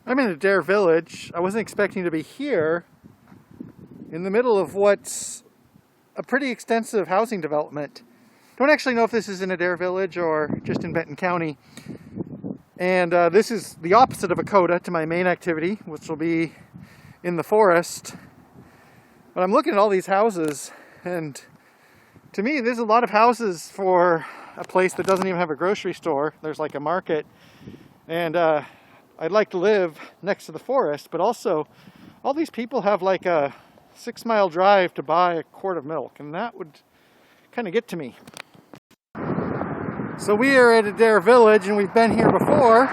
I'm in Adair Village. I wasn't expecting to be here in the middle of what's a pretty extensive housing development. Don't actually know if this is in Adair Village or just in Benton County. And this is the opposite of a coda to my main activity, which will be in the forest. But I'm looking at all these houses, and to me, there's a lot of houses for a place that doesn't even have a grocery store. There's like a market, and I'd like to live next to the forest, but also all these people have like a 6-mile drive to buy a quart of milk, and that would kind of get to me. So we are at Adair Village, and we've been here before,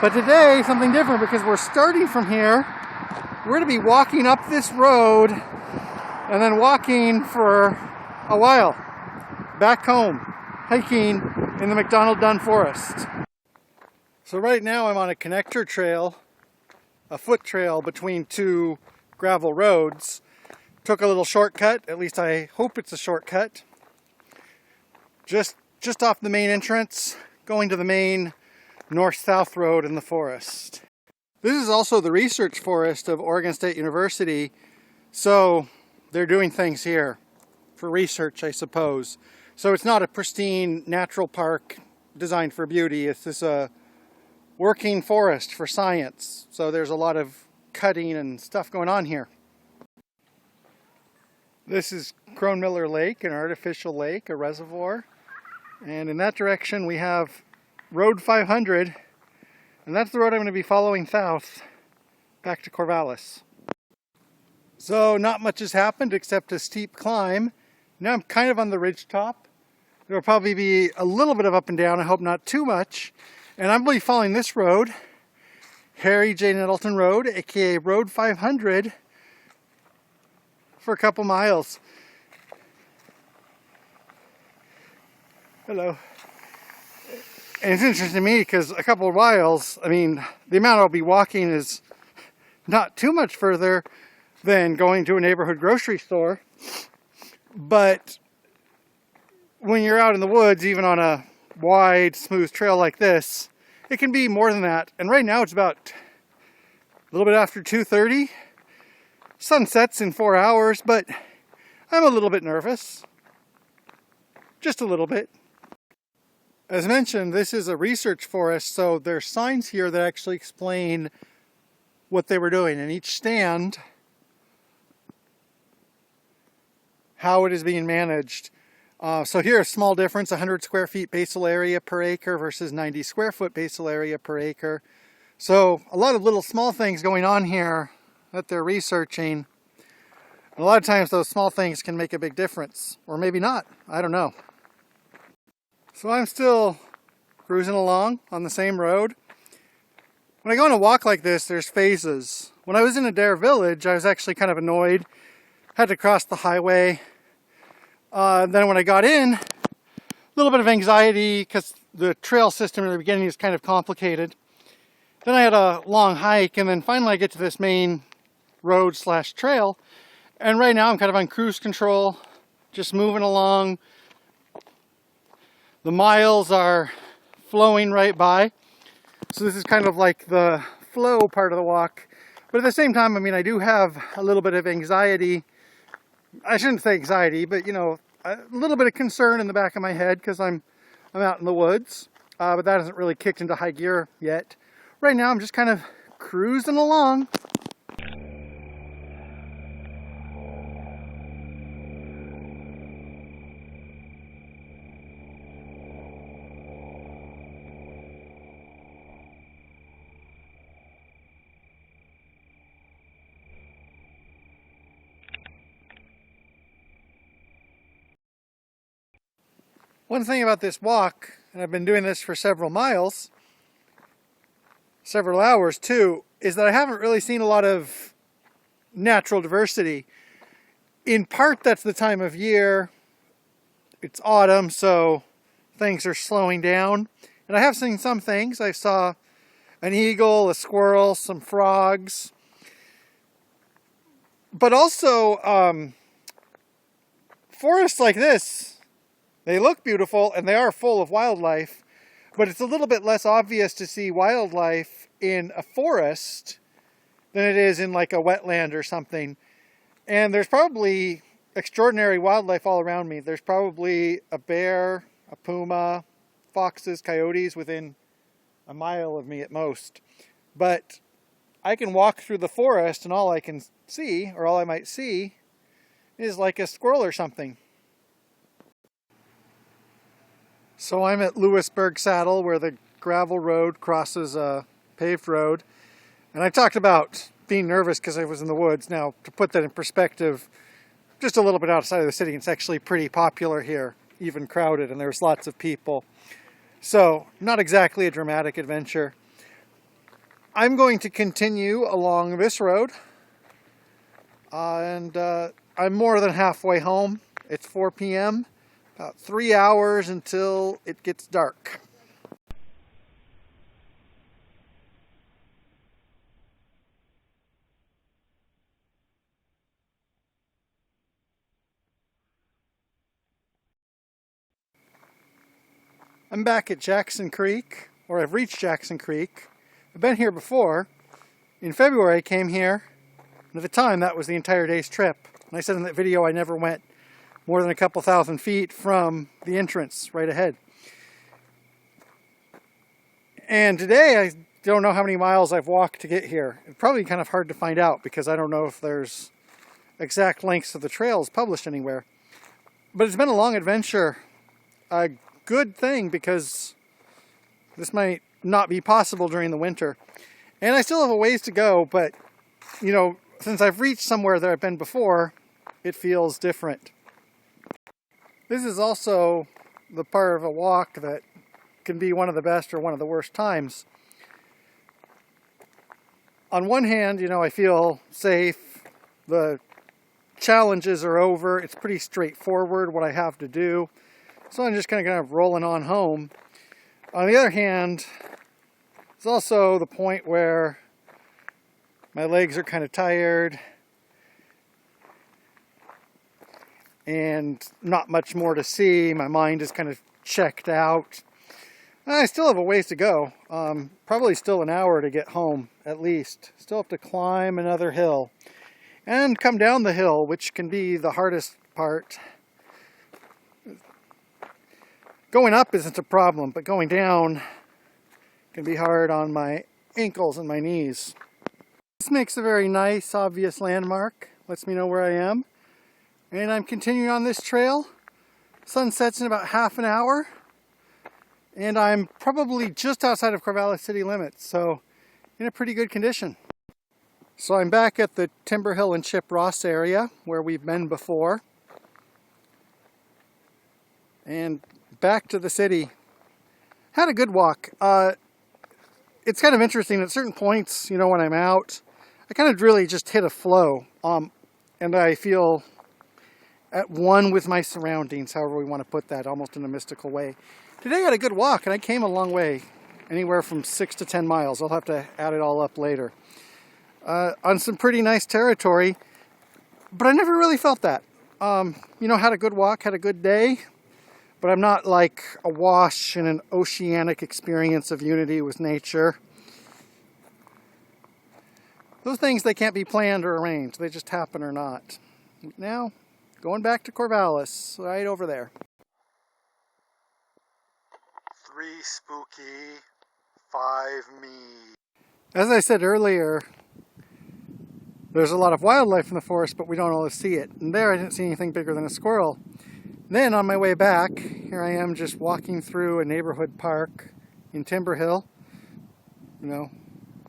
but today something different because we're starting from here. We're going to be walking up this road and then walking for a while back home, hiking in the McDonald-Dunn Forest. So right now I'm on a connector trail, a foot trail between two gravel roads. Took a little shortcut, at least I hope it's a shortcut. Just off the main entrance, going to the main north-south road in the forest. This is also the research forest of Oregon State University, so they're doing things here for research, I suppose. So it's not a pristine natural park designed for beauty. It's this working forest for science. So there's a lot of cutting and stuff going on here. This is Miller Lake, an artificial lake, a reservoir. And in that direction we have Road 500, and that's the road I'm going to be following south back to Corvallis. So not much has happened except a steep climb. Now I'm kind of on the ridge top. There will probably be a little bit of up and down, I hope not too much. And I'm going to be following this road, Harry J. Nettleton Road, aka Road 500, for a couple miles. Hello. And it's interesting to me because a couple of miles, I mean, the amount I'll be walking is not too much further than going to a neighborhood grocery store. But when you're out in the woods, even on a wide, smooth trail like this, it can be more than that. And right now it's about a little bit after 2:30. Sun sets in 4 hours, but I'm a little bit nervous. Just a little bit. As mentioned, this is a research forest, so there's signs here that actually explain what they were doing. And each stand, how it is being managed. So here, a small difference, 100 square feet basal area per acre versus 90 square foot basal area per acre. So a lot of little small things going on here that they're researching. And a lot of times those small things can make a big difference, or maybe not, I don't know. So I'm still cruising along on the same road. When I go on a walk like this, there's phases. When I was in Adair Village, I was actually kind of annoyed. Had to cross the highway. Then when I got in, a little bit of anxiety because the trail system in the beginning is kind of complicated. Then I had a long hike, and then finally I get to this main road / trail. And right now I'm kind of on cruise control, just moving along. The miles are flowing right by. So this is kind of like the flow part of the walk. But at the same time, I mean, I do have a little bit of anxiety. I shouldn't say anxiety, but you know, a little bit of concern in the back of my head because I'm out in the woods. But that hasn't really kicked into high gear yet. Right now I'm just kind of cruising along. One thing about this walk, and I've been doing this for several miles, several hours too, is that I haven't really seen a lot of natural diversity. In part, that's the time of year. It's autumn, so things are slowing down. And I have seen some things. I saw an eagle, a squirrel, some frogs. But also, forests like this, they look beautiful and they are full of wildlife, but it's a little bit less obvious to see wildlife in a forest than it is in like a wetland or something. And there's probably extraordinary wildlife all around me. There's probably a bear, a puma, foxes, coyotes within a mile of me at most. But I can walk through the forest and all I can see, or all I might see, is like a squirrel or something. So I'm at Lewisburg Saddle where the gravel road crosses a paved road. And I talked about being nervous because I was in the woods. Now, to put that in perspective, just a little bit outside of the city, it's actually pretty popular here, even crowded, and there's lots of people. So, not exactly a dramatic adventure. I'm going to continue along this road, and I'm more than halfway home. It's 4 p.m., about 3 hours until it gets dark. I'm back at Jackson Creek, or I've reached Jackson Creek. I've been here before. In February I came here, and at the time that was the entire day's trip. And I said in that video I never went more than a couple thousand feet from the entrance right ahead. And today I don't know how many miles I've walked to get here. It's probably kind of hard to find out because I don't know if there's exact lengths of the trails published anywhere. But it's been a long adventure. A good thing because this might not be possible during the winter. And I still have a ways to go, but you know, since I've reached somewhere that I've been before, it feels different. This is also the part of a walk that can be one of the best or one of the worst times. On one hand, you know, I feel safe. The challenges are over. It's pretty straightforward what I have to do. So I'm just kind of rolling on home. On the other hand, it's also the point where my legs are kind of tired and not much more to see. My mind is kind of checked out. I still have a ways to go. Probably still an hour to get home, at least. Still have to climb another hill and come down the hill, which can be the hardest part. Going up isn't a problem, but going down can be hard on my ankles and my knees. This makes a very nice, obvious landmark. Lets me know where I am. And I'm continuing on this trail. Sun sets in about half an hour. And I'm probably just outside of Corvallis city limits, so in a pretty good condition. So I'm back at the Timber Hill and Chip Ross area where we've been before. And back to the city. Had a good walk. It's kind of interesting at certain points, you know, when I'm out, I kind of really just hit a flow. And I feel at one with my surroundings, however we want to put that, almost in a mystical way. Today I had a good walk and I came a long way, anywhere from 6 to 10 miles. I'll have to add it all up later. On some pretty nice territory, but I never really felt that. You know, had a good walk, had a good day, but I'm not like awash in an oceanic experience of unity with nature. Those things, they can't be planned or arranged. They just happen or not. Now, going back to Corvallis, right over there. 3 spooky, 5 me. As I said earlier, there's a lot of wildlife in the forest, but we don't always see it. And there I didn't see anything bigger than a squirrel. Then on my way back, here I am just walking through a neighborhood park in Timber Hill. You know,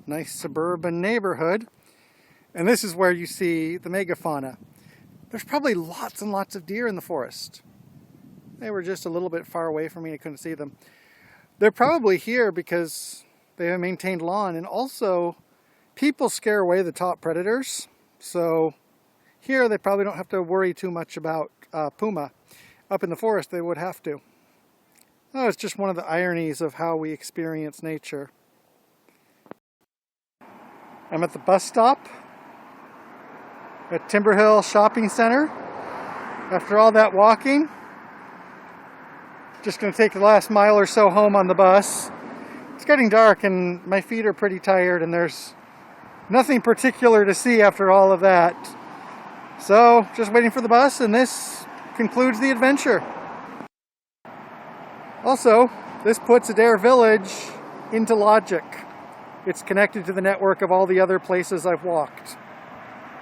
nice suburban neighborhood. And this is where you see the megafauna. There's probably lots and lots of deer in the forest. They were just a little bit far away from me, I couldn't see them. They're probably here because they have maintained lawn, and also people scare away the top predators. So here they probably don't have to worry too much about puma. Up in the forest they would have to. Oh, it's just one of the ironies of how we experience nature. I'm at the bus stop at Timber Hill Shopping Center. After all that walking, just going to take the last mile or so home on the bus. It's getting dark and my feet are pretty tired and there's nothing particular to see after all of that. So, just waiting for the bus, and this concludes the adventure. Also, this puts Adair Village into logic. It's connected to the network of all the other places I've walked.